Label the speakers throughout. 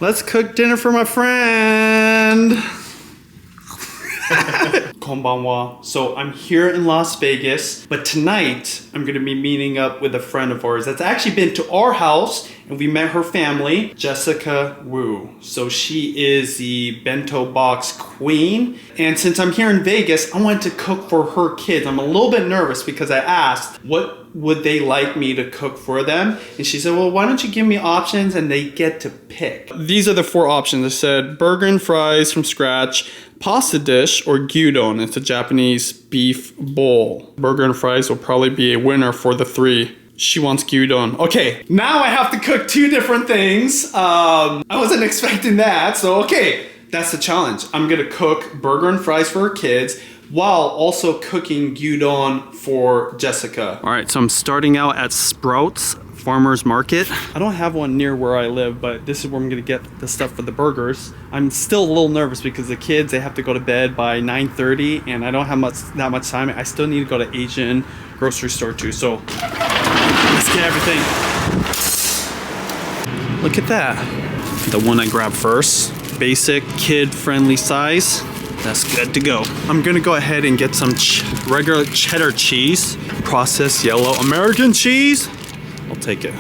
Speaker 1: Let's cook dinner for my friend. Konbanwa. So I'm here in Las Vegas, but tonight I'm gonna be meeting up with a friend of ours that's actually been to our house, and we met her family, Jessica Wu. So she is the bento box queen. And since I'm here in Vegas, I wanted to cook for her kids. I'm a little bit nervous because I asked, what would they like me to cook for them? And she said, well, why don't you give me options and they get to pick. These are the 4 options. I said burger and fries from scratch, pasta dish, or gyudon. It's a Japanese beef bowl. Burger and fries will probably be a winner for the 3. She wants gyudon. Okay, now I have to cook 2 different things. I wasn't expecting that, so okay, that's the challenge. I'm gonna cook burger and fries for her kids while also cooking gyudon for Jessica. All right, so I'm starting out at Sprouts Farmer's Market. I don't have one near where I live, but this is where I'm gonna get the stuff for the burgers. I'm still a little nervous because the kids, they have to go to bed by 9:30 and I don't have that much time. I still need to go to Asian grocery store too, so let's get everything. Look at that. The one I grabbed first, basic kid-friendly size. That's good to go. I'm gonna go ahead and get some regular cheddar cheese, processed yellow American cheese. I'll take it.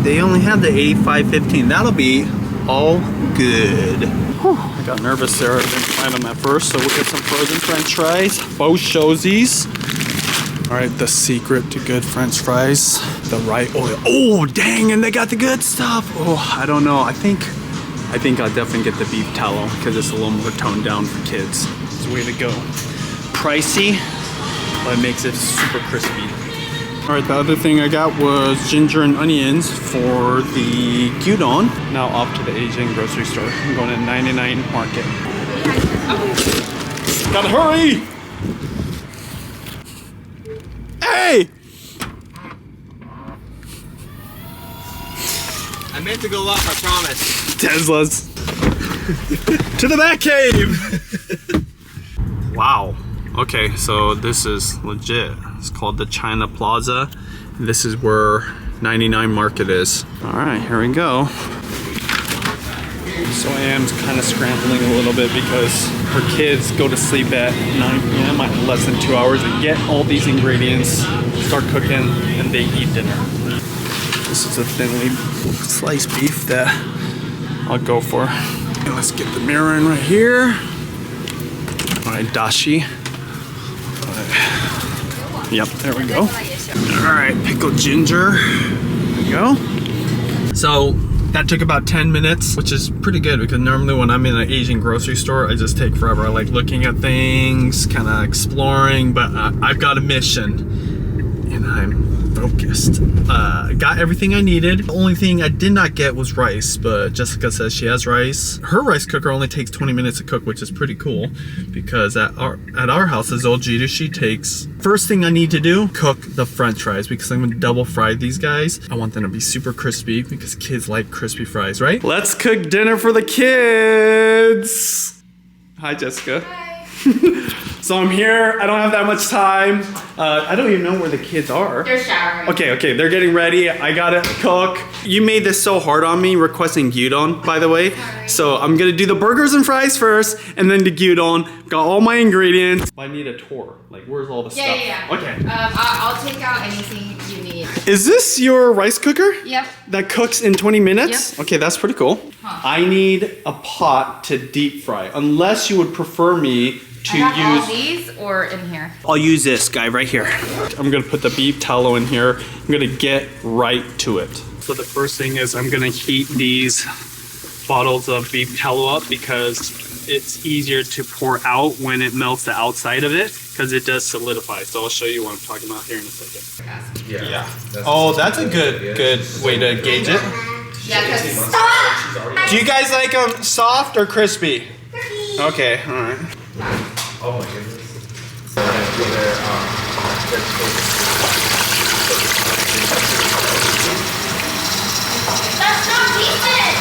Speaker 1: They only have the 85-15. That'll be all good. Whew. I got nervous there. I didn't find them at first, so we'll get some frozen French fries. Both Shosies. All right, the secret to good French fries, the right oil. Oh, dang, and they got the good stuff. Oh, I don't know. I think I'll definitely get the beef tallow because it's a little more toned down for kids. It's the way to go. Pricey, but it makes it super crispy. All right, the other thing I got was ginger and onions for the gyudon. Now off to the Asian grocery store. I'm going to 99 Market. Gotta hurry! Hey!
Speaker 2: I meant to go up, I promise.
Speaker 1: Teslas. To the Batcave! Wow. Okay, so this is legit. It's called the China Plaza. This is where 99 Market is. All right, here we go. So I am kind of scrambling a little bit because her kids go to sleep at 9 p.m. I have less than 2 hours to get all these ingredients, start cooking, and they eat dinner. This is a thinly sliced beef that I'll go for. And let's get the mirror in right here. All right, dashi. Yep, there we go. All right, pickled ginger. There we go. So that took about 10 minutes, which is pretty good because normally when I'm in an Asian grocery store, I just take forever. I like looking at things, kind of exploring, but I've got a mission and I'm focused. Got everything I needed. The only thing I did not get was rice, but Jessica says she has rice. Her rice cooker only takes 20 minutes to cook, which is pretty cool because at our house, as Jidushi takes, first thing I need to do, cook the French fries because I'm gonna double fry these guys. I want them to be super crispy because kids like crispy fries, right? Let's cook dinner for the kids. Hi, Jessica.
Speaker 3: Hi.
Speaker 1: So I'm here, I don't have that much time. I don't even know where the kids are.
Speaker 3: They're showering.
Speaker 1: Okay, they're getting ready. I gotta cook. You made this so hard on me requesting gyudon, by the way.
Speaker 3: Sorry.
Speaker 1: So I'm gonna do the burgers and fries first, and then the gyudon. Got all my ingredients. I need a tour. Like, where's all the stuff?
Speaker 3: Yeah.
Speaker 1: Okay.
Speaker 3: I'll take out anything you need.
Speaker 1: Is this your rice cooker?
Speaker 3: Yep.
Speaker 1: That cooks in 20 minutes?
Speaker 3: Yep.
Speaker 1: Okay, that's pretty cool.
Speaker 3: Huh.
Speaker 1: I need a pot to deep fry, unless you would prefer me to
Speaker 3: I have all
Speaker 1: use.
Speaker 3: these or in here.
Speaker 1: I'll use this guy right here. I'm gonna put the beef tallow in here. I'm gonna get right to it. So the first thing is I'm gonna heat these bottles of beef tallow up because it's easier to pour out when it melts the outside of it because it does solidify. So I'll show you what I'm talking about here in a second.
Speaker 2: Yeah.
Speaker 1: Oh, that's a good way to gauge it.
Speaker 3: Yeah, because
Speaker 1: Do you guys like them soft or crispy? Okay, all right.
Speaker 2: Oh my goodness.
Speaker 3: that's not decent.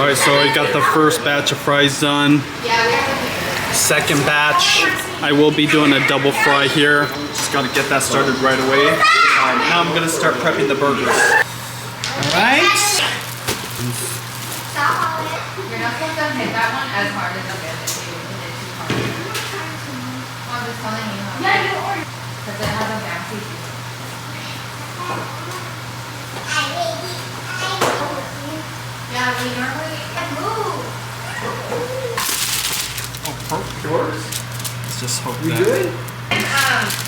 Speaker 1: All right, so I got the first batch of fries done.
Speaker 3: Yeah, we have to.
Speaker 1: Second batch, I will be doing a double fry here. Just gotta get that started right away. Now I'm gonna start prepping the burgers. All right.
Speaker 3: Stop it. You're not supposed to hit that one as hard as the bandit. You hit it too hard. I'm just telling you how. Yeah, you are. Because it has a bouncy piece. Yeah, we normally move.
Speaker 1: Oh, perfect. Yours? Let's just hope
Speaker 2: You
Speaker 1: that.
Speaker 2: good?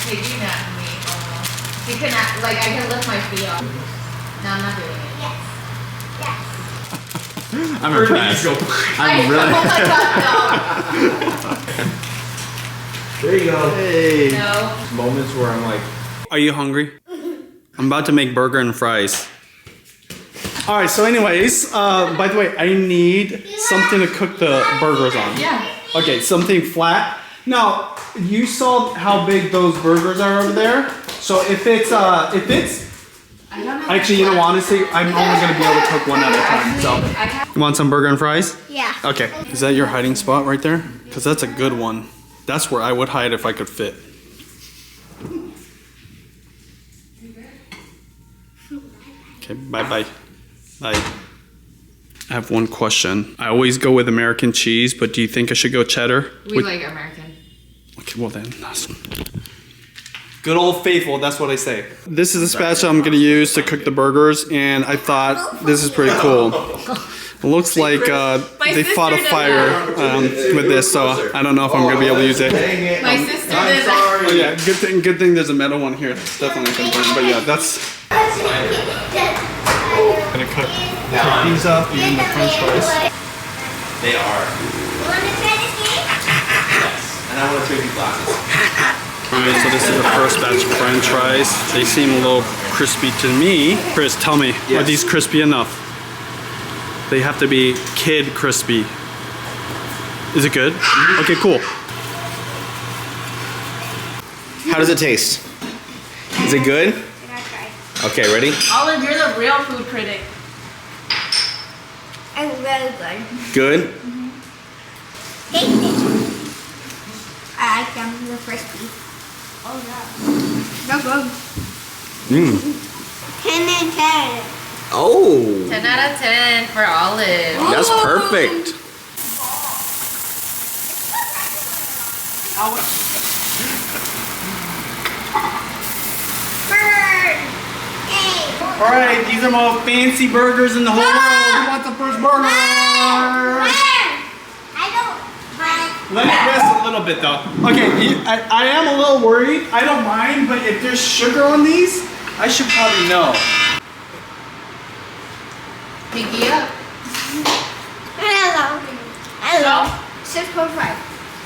Speaker 3: Piggy nap me almost. You can act, like I can lift my feet off. No, I'm not doing it.
Speaker 1: I'm impressed. I'm really.
Speaker 3: Oh my god,
Speaker 2: There you go.
Speaker 1: Hey.
Speaker 3: no. No.
Speaker 2: Moments where I'm like,
Speaker 1: Are you hungry? I'm about to make burger and fries. All right. So, anyways, by the way, I need something to cook the burgers on.
Speaker 3: Yeah.
Speaker 1: Okay, something flat. Now, you saw how big those burgers are over there. So if it's
Speaker 3: I don't know.
Speaker 1: actually, you know, honestly, I'm only gonna be able to cook one at a time. So, you want some burger and fries?
Speaker 3: Yeah.
Speaker 1: Okay. Is that your hiding spot right there? Because that's a good one. That's where I would hide if I could fit. Okay, bye-bye. Bye. I have one question. I always go with American cheese, but do you think I should go cheddar?
Speaker 3: We like American.
Speaker 1: Okay, well then, that's good old faithful, that's what I say. This is the spatula I'm gonna use to cook the burgers, and I thought this is pretty cool. It looks like they fought a fire with this, so I don't know if I'm gonna be able to use it.
Speaker 3: My sister did that.
Speaker 1: Oh yeah, good thing there's a metal one here. It's definitely important, but yeah, that's gonna cook these up and then the french fries.
Speaker 2: they are.
Speaker 3: You want to try this game?
Speaker 2: Yes. And I want to trade you glasses.
Speaker 1: Alright, so this is the first batch of french fries. They seem a little crispy to me. Chris, tell me, are
Speaker 2: Yes.
Speaker 1: these crispy enough? They have to be kid crispy. Is it good? Okay, cool.
Speaker 2: How does it taste? Is it good? Okay, ready?
Speaker 4: Olive, you're the real food critic.
Speaker 3: It's really good.
Speaker 2: Good?
Speaker 3: Taste it. I like them. They're crispy.
Speaker 4: Oh yeah.
Speaker 3: They're good.
Speaker 2: Mmm.
Speaker 3: 10 and 10.
Speaker 2: Oh,
Speaker 3: 10 out of 10 for Olive.
Speaker 2: that's perfect.
Speaker 3: Bird. Hey.
Speaker 1: Alright, these are my fancy burgers in the whole world. Who wants the first burger?
Speaker 3: I don't mind.
Speaker 1: Let it rest a little bit though. Okay, I am a little worried. I don't mind, but if there's sugar on these, I should probably know.
Speaker 3: Pinky up. Hello. Hello. 6.5.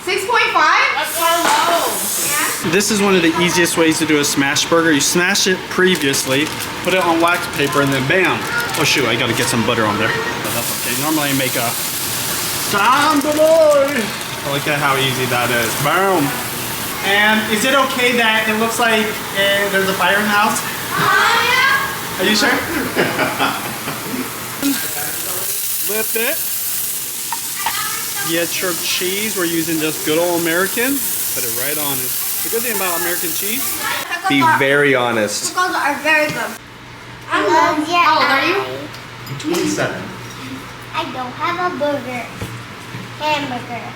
Speaker 3: 6.5?
Speaker 4: That's so low.
Speaker 3: Yeah.
Speaker 1: This is one of the easiest ways to do a smash burger. You smash it previously, put it on wax paper, and then bam. Oh shoot, I gotta get some butter on there. But that's okay. Normally I make a sandwich. I like that how easy that is. Boom. And is it okay that it looks like there's a fire in the house?
Speaker 3: Yeah.
Speaker 1: Are you sure? Flip it. Get your cheese. We're using just good old American. Put it right on it. The good thing about American cheese.
Speaker 2: Be very honest.
Speaker 3: Pickles are very good. I love you. How old are you?
Speaker 2: 27.
Speaker 3: I don't have a burger. Hamburger.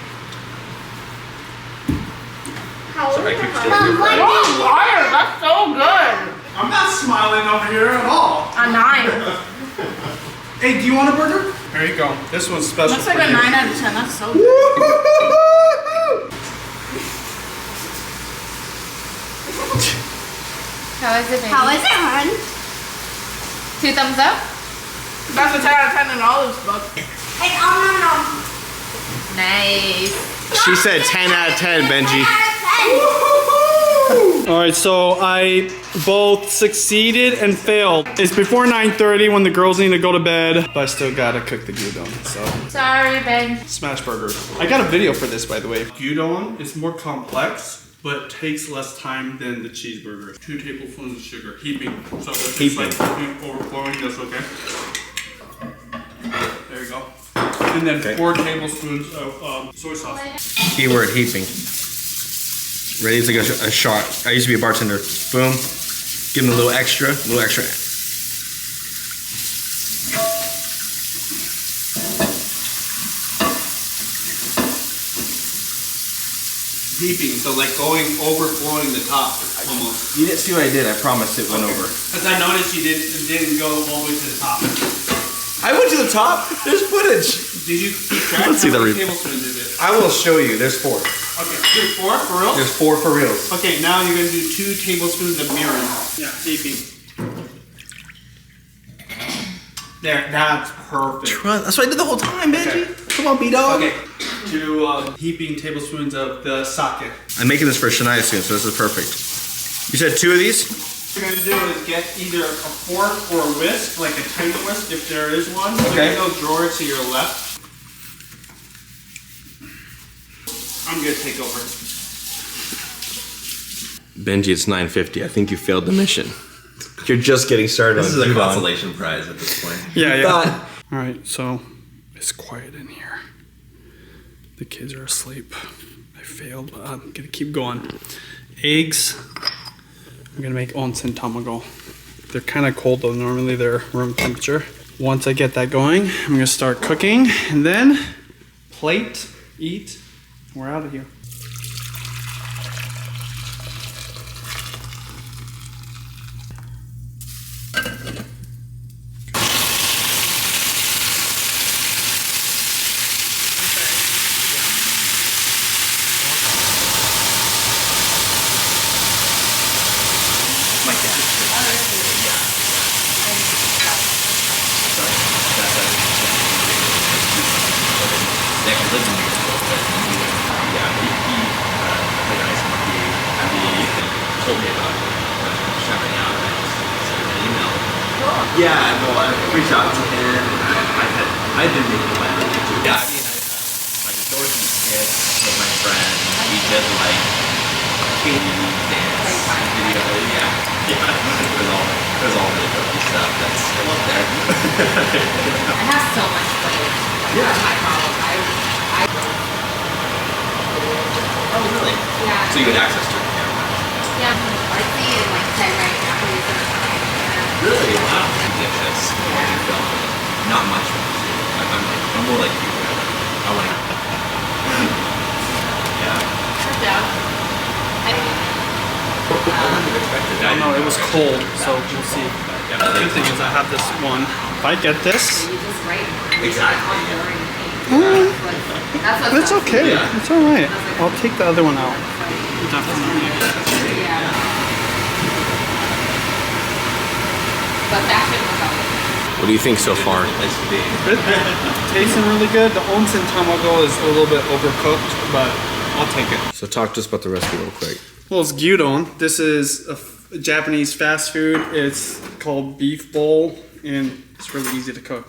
Speaker 3: How old
Speaker 2: Sorry, I
Speaker 3: are
Speaker 2: keep
Speaker 3: you?
Speaker 2: stealing your
Speaker 3: Mom,
Speaker 2: bread.
Speaker 3: what?
Speaker 4: Fire, that's so good.
Speaker 1: I'm not smiling over here at all.
Speaker 4: A 9.
Speaker 1: Hey, do you want a burger? There you go. This one's special
Speaker 4: That's like
Speaker 1: for
Speaker 4: a
Speaker 1: you.
Speaker 4: 9 out of 10. That's so good.
Speaker 3: How is it, baby? How is it, hon? 2 thumbs up?
Speaker 4: That's a 10 out of 10 in Olive's book.
Speaker 3: It's no. Nice.
Speaker 2: She said 10 out of 10, Benji.
Speaker 1: All right, so I both succeeded and failed. It's before 9:30 when the girls need to go to bed, but I still gotta cook the gyudon. So
Speaker 3: Sorry, Ben.
Speaker 1: smash burgers. I got a video for this, by the way. Gyudon is more complex, but takes less time than the cheeseburger. 2 tablespoons of sugar, heaping. So if it's like overflowing, that's okay. There you go. And then 4 tablespoons of soy sauce.
Speaker 2: Keyword heaping. Ready? It's like a shot. I used to be a bartender. Boom. Give them a little extra.
Speaker 1: heaping, so like overflowing the top almost.
Speaker 2: You didn't see what I did. I promised it went over.
Speaker 1: Because I noticed you didn't go all the way to the top.
Speaker 2: I went to the top. There's footage.
Speaker 1: Did you keep track?
Speaker 2: Let's see
Speaker 1: How
Speaker 2: the
Speaker 1: many
Speaker 2: re-
Speaker 1: tablespoons is it?
Speaker 2: I will show you. There's 4.
Speaker 1: Okay, there's 4 for real?
Speaker 2: There's 4 for reals.
Speaker 1: Okay, now you're gonna do 2 tablespoons of mirin. Yeah, heaping. There, that's perfect.
Speaker 2: That's what I did the whole time, Benji.
Speaker 1: Okay.
Speaker 2: Come on, B-Dog.
Speaker 1: Okay, 2 heaping tablespoons of the sake.
Speaker 2: I'm making this for Shania soon, so this is perfect. You said 2 of these?
Speaker 1: What you're gonna do is get either a fork or a whisk, like a tiny whisk if there is one.
Speaker 2: Okay.
Speaker 1: Look at those drawers to your left. I'm gonna take over.
Speaker 2: Benji, it's 9:50. I think you failed the mission. You're just getting started.
Speaker 5: This
Speaker 2: on
Speaker 5: is a
Speaker 2: gyudon.
Speaker 5: consolation prize at this point.
Speaker 1: Yeah. All right, so it's quiet in here. The kids are asleep. I failed, but I'm gonna keep going. Eggs. I'm gonna make onsen tamago. They're kind of cold though. Normally they're room temperature. Once I get that going, I'm gonna start cooking, and then plate, eat. We're out of here.
Speaker 5: They actually lives in New York, but he played ice hockey, and he told me about shouting out, and I just sent him an email. Yeah, no, I reached out to him. I didn't make the plan. Yeah, I mean, like a Dorothy skit with my friend. We did like Katie dance video. Yeah. It was all really dorky stuff that's still up there.
Speaker 3: I have so much footage.
Speaker 5: Yeah.
Speaker 3: That's my problem.
Speaker 5: Oh, really?
Speaker 3: Yeah.
Speaker 5: So you had access to it?
Speaker 3: Yeah, artsy and like said right now he's gonna find.
Speaker 5: Really? Wow. Ambitious. Watching film. Not much. I'm more like you. I want to. Yeah.
Speaker 3: Good job.
Speaker 1: I don't know, it was cold, so we'll see. The good thing is I have this one. If I get this,
Speaker 3: You just write.
Speaker 5: Exactly.
Speaker 3: That's what's
Speaker 1: it's
Speaker 3: up.
Speaker 1: okay.
Speaker 5: Yeah.
Speaker 1: It's all right. I'll take the other one out. Definitely.
Speaker 3: Yeah. But that should work out.
Speaker 2: What do you think so far?
Speaker 5: Place to be.
Speaker 1: Good. Tasting really good. The onsen tamago is a little bit overcooked, but I'll take it.
Speaker 2: So talk to us about the recipe real quick.
Speaker 1: Well, it's gyudon. This is a Japanese fast food. It's called beef bowl, and it's really easy to cook.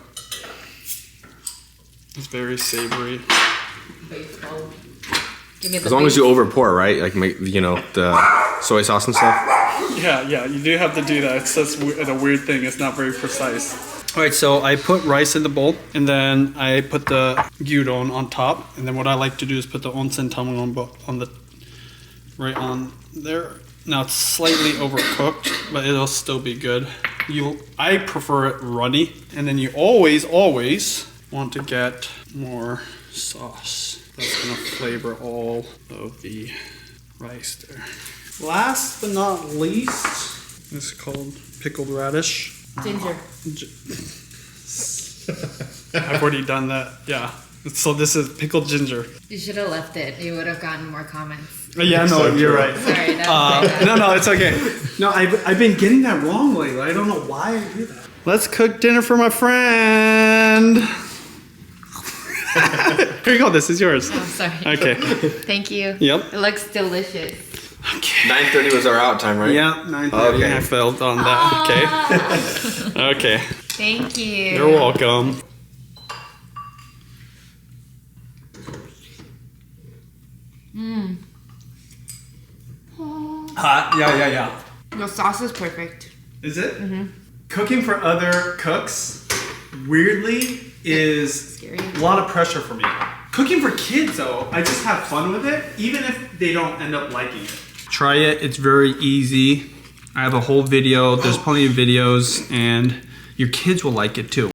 Speaker 1: It's very savory.
Speaker 3: Baseball. Give me the
Speaker 2: As long as you over pour, right? Like make the soy sauce and stuff.
Speaker 1: Yeah, you do have to do that. It's just a weird thing. It's not very precise. All right, so I put rice in the bowl, and then I put the gyudon on top, and then what I like to do is put the onsen tamago on the right on there. Now it's slightly overcooked, but it'll still be good. I prefer it runny, and then you always want to get more sauce. That's gonna flavor all of the rice there. Last but not least, this is called pickled radish.
Speaker 3: ginger.
Speaker 1: I've already done that, yeah. So this is pickled ginger.
Speaker 3: You should have left it. You would have gotten more comments.
Speaker 1: Yeah, no, you're right.
Speaker 3: Sorry, that was my bad.
Speaker 1: No, it's okay. No, I've been getting that wrong lately. I don't know why I do that. Let's cook dinner for my friend. Here you go. This is yours.
Speaker 3: Oh, sorry.
Speaker 1: Okay.
Speaker 3: Thank you.
Speaker 1: Yep.
Speaker 3: It looks delicious.
Speaker 1: Okay.
Speaker 2: 9:30 was our out time, right?
Speaker 1: Yeah, 9:30.
Speaker 2: Okay.
Speaker 1: I failed on that. Okay. Okay.
Speaker 3: Thank you.
Speaker 1: You're welcome. Hot? Yeah.
Speaker 4: The sauce is perfect.
Speaker 1: Is it? Mm-hmm. Cooking for other cooks, weirdly, is
Speaker 3: Scary.
Speaker 1: a lot of pressure for me. Cooking for kids, though, I just have fun with it, even if they don't end up liking it. Try it. It's very easy. I have a whole video. There's plenty of videos, and your kids will like it too.